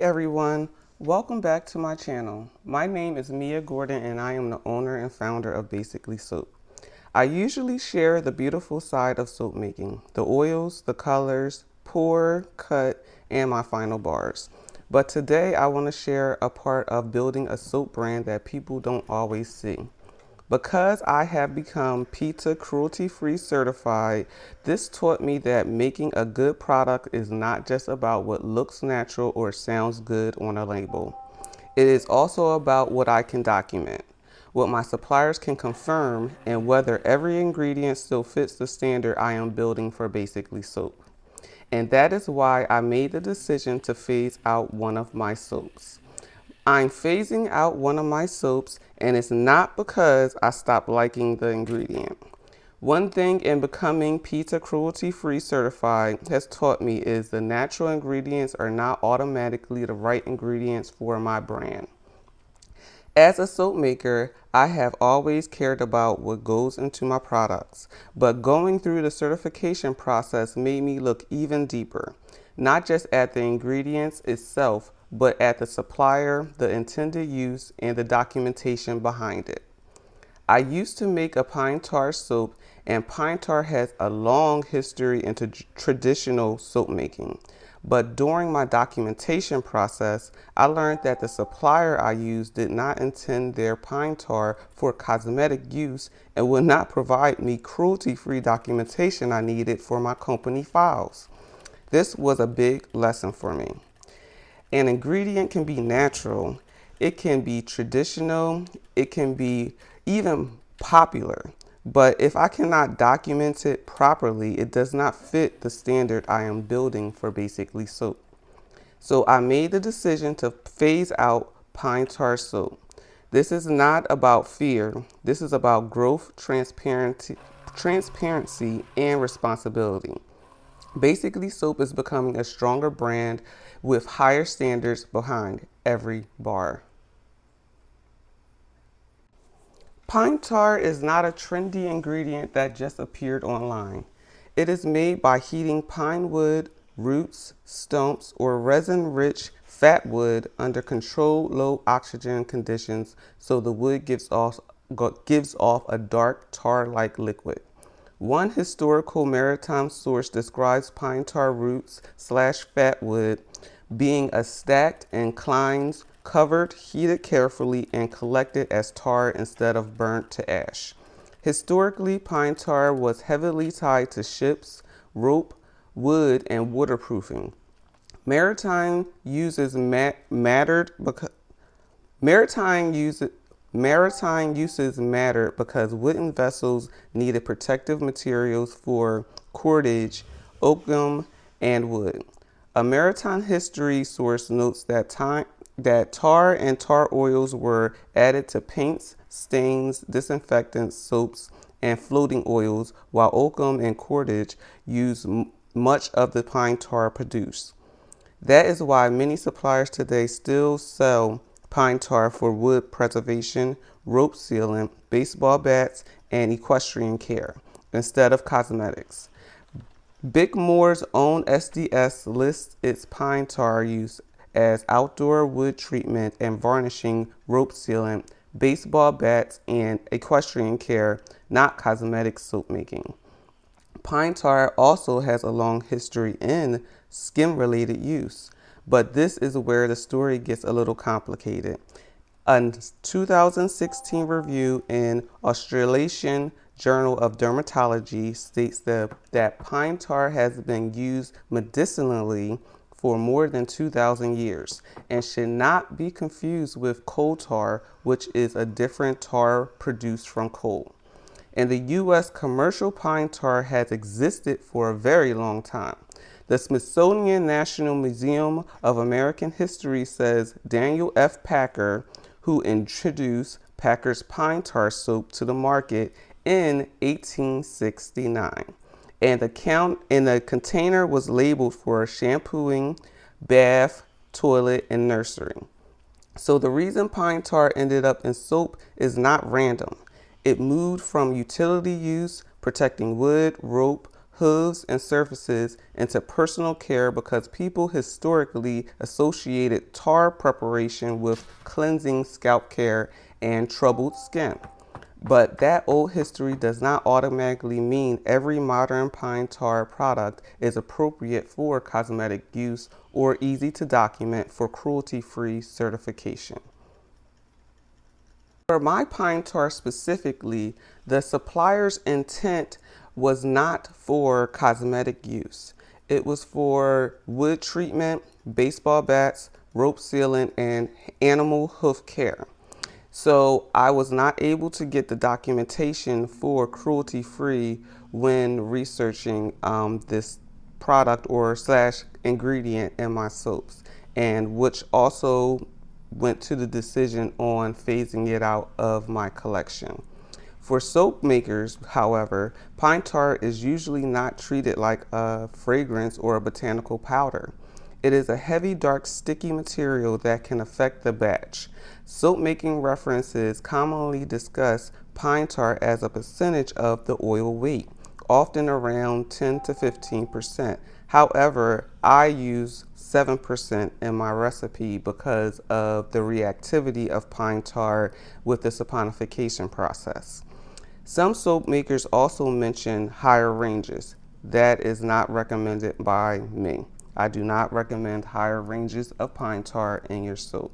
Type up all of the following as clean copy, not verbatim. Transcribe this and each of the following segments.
everyone, welcome back to my channel. My name is Mia Gordon and I am the owner and founder of Basically Soap. I usually share the beautiful side of soap making, the oils, the colors, pour, cut, and my final bars. But today I want to share a part of building a soap brand that people don't always see. Because I have become Peta Cruelty-Free certified, this taught me that making a good product is not just about what looks natural or sounds good on a label. It is also about what I can document, what my suppliers can confirm, and whether every ingredient still fits the standard I am building for Basically Soap. And that is why I made the decision to phase out one of my soaps. I'm phasing out one of my soaps, and it's not because I stopped liking the ingredient. One thing in becoming PETA cruelty-free certified has taught me is the natural ingredients are not automatically the right ingredients for my brand. As a soap maker, I have always cared about what goes into my products, but going through the certification process made me look even deeper, not just at the ingredients itself, but at the supplier, the intended use, and the documentation behind it. I used to make a pine tar soap, and pine tar has a long history into traditional soap making. But during my documentation process, I learned that the supplier I used did not intend their pine tar for cosmetic use and would not provide me cruelty-free documentation I needed for my company files. This was a big lesson for me. An ingredient can be natural, it can be traditional, it can be even popular. But if I cannot document it properly, it does not fit the standard I am building for Basically Soap. So I made the decision to phase out pine tar soap. This is not about fear. This is about growth, transparency, and responsibility. Basically, soap is becoming a stronger brand with higher standards behind every bar. Pine tar is not a trendy ingredient that just appeared online. It is made by heating pine wood, roots, stumps, or resin-rich fat wood under controlled low oxygen conditions so the wood gives off a dark tar-like liquid. One historical maritime source describes pine tar roots slash fat wood being a stacked inclines, covered, heated carefully, and collected as tar instead of burnt to ash. Historically, pine tar was heavily tied to ships, rope, wood, and waterproofing. Maritime uses mattered because Maritime uses mattered because wooden vessels needed protective materials for cordage, oakum, and wood. A maritime history source notes that tar and tar oils were added to paints, stains, disinfectants, soaps, and floating oils, while oakum and cordage used much of the pine tar produced. That is why many suppliers today still sell pine tar for wood preservation, rope sealant, baseball bats, and equestrian care instead of cosmetics. Bickmore's own SDS lists its pine tar use as outdoor wood treatment and varnishing, rope sealant, baseball bats, and equestrian care, not cosmetic soap making. Pine tar also has a long history in skin-related use, but this is where the story gets a little complicated. A 2016 review in Australasian Journal of Dermatology states that pine tar has been used medicinally for more than 2,000 years and should not be confused with coal tar, which is a different tar produced from coal. In the U.S., commercial pine tar has existed for a very long time. The Smithsonian National Museum of American History says Daniel F. Packer, who introduced Packer's pine tar soap to the market in 1869, and the container was labeled for shampooing, bath, toilet, and nursery. So the reason pine tar ended up in soap is not random. It moved from utility use, protecting wood, rope, hooves, and surfaces into personal care because people historically associated tar preparation with cleansing, scalp care, and troubled skin. But that old history does not automatically mean every modern pine tar product is appropriate for cosmetic use or easy to document for cruelty-free certification. For my pine tar specifically, the supplier's intent was not for cosmetic use. It was for wood treatment, baseball bats, rope sealant, and animal hoof care. So I was not able to get the documentation for cruelty-free when researching this product or slash ingredient in my soaps, and which also went to the decision on phasing it out of my collection. For soap makers, however, pine tar is usually not treated like a fragrance or a botanical powder. It is a heavy, dark, sticky material that can affect the batch. Soap making references commonly discuss pine tar as a percentage of the oil weight, often around 10 to 15%. However, I use 7% in my recipe because of the reactivity of pine tar with the saponification process. Some soap makers also mention higher ranges. That is not recommended by me. I do not recommend higher ranges of pine tar in your soap.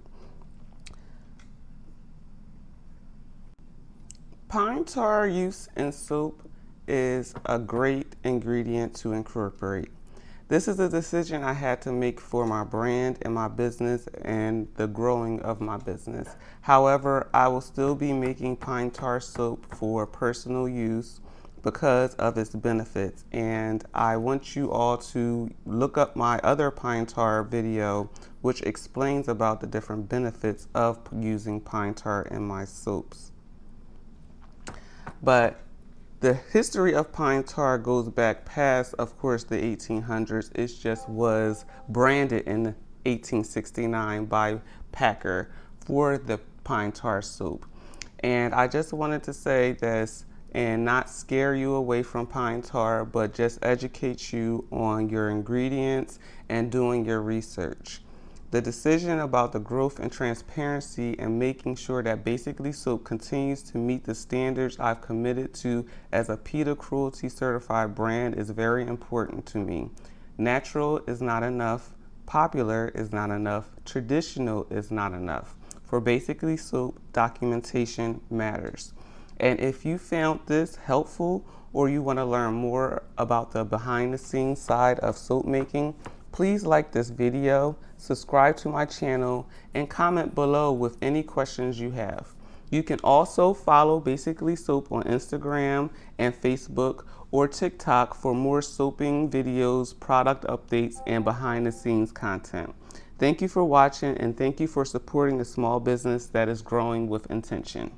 Pine tar use in soap is a great ingredient to incorporate. This is a decision I had to make for my brand and my business and the growing of my business. However, I will still be making pine tar soap for personal use because of its benefits, and I want you all to look up my other pine tar video which explains about the different benefits of using pine tar in my soaps. But the history of pine tar goes back past, of course, the 1800s. It just was branded in 1869 by Packer for the pine tar soap. And I just wanted to say this and not scare you away from pine tar, but just educate you on your ingredients and doing your research. The decision about the growth and transparency and making sure that Basically Soap continues to meet the standards I've committed to as a PETA cruelty certified brand is very important to me. Natural is not enough, popular is not enough, traditional is not enough. For Basically Soap, documentation matters. And if you found this helpful or you want to learn more about the behind the scenes side of soap making, please like this video, subscribe to my channel, and comment below with any questions you have. You can also follow Basically Soap on Instagram and Facebook or TikTok for more soaping videos, product updates, and behind the scenes content. Thank you for watching, and thank you for supporting a small business that is growing with intention.